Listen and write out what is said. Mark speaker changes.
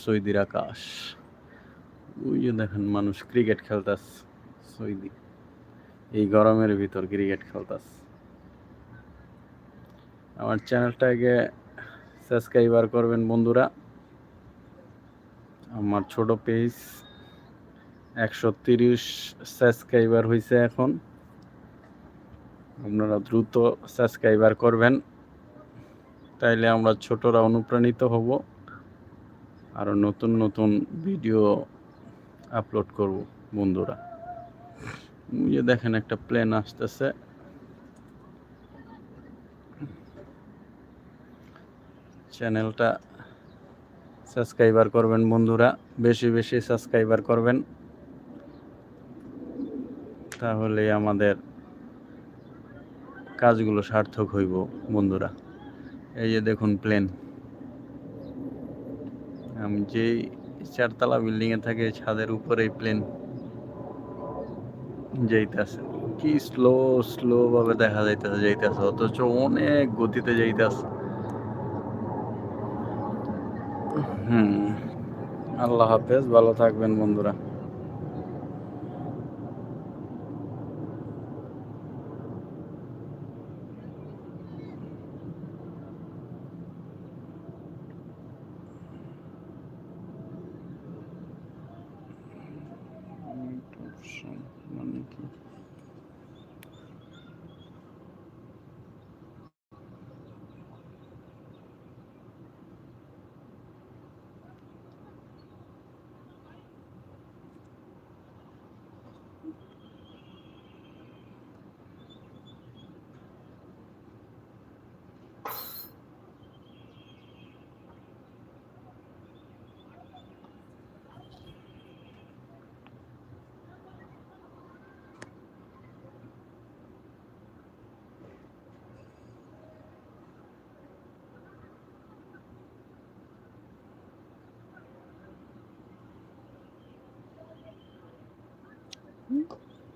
Speaker 1: সৌদির আকাশ। ওই যে দেখেন মানুষ ক্রিকেট খেলতেছে সৌদি, এই গরমের ভিতর ক্রিকেট খেলতেছে। আমার চ্যানেলটাকে সাবস্ক্রাইবার করবেন বন্ধুরা। আমার ছোট পেজ 130 সাবস্ক্রাইবার হয়েছে এখন। আপনারা দ্রুত সাবস্ক্রাইবার করবেন, তাইলে আমরা ছোটরা অনুপ্রাণিত হব, আরো নতুন নতুন ভিডিও আপলোড করব বন্ধুরা। ওই যে দেখেন একটা প্লেন আসতেছে। চ্যানেলটা সাবস্ক্রাইবার করবেন বন্ধুরা, বেশি বেশি সাবস্ক্রাইবার করবেন, তাহলে আমাদের কাজগুলো সার্থক হইব বন্ধুরা। এই যে দেখুন প্লেন, আমি যেই 4তলা বিল্ডিংয়ে থাকি ছাদের উপরেই প্লেন যাইতেছে। কি স্লো স্লো ভাবে দেখা যাইতেছে, অথচ অনেক গতিতে যাইতেছে। আল্লাহ হাফেজ, ভালো থাকবেন বন্ধুরা। মানে কি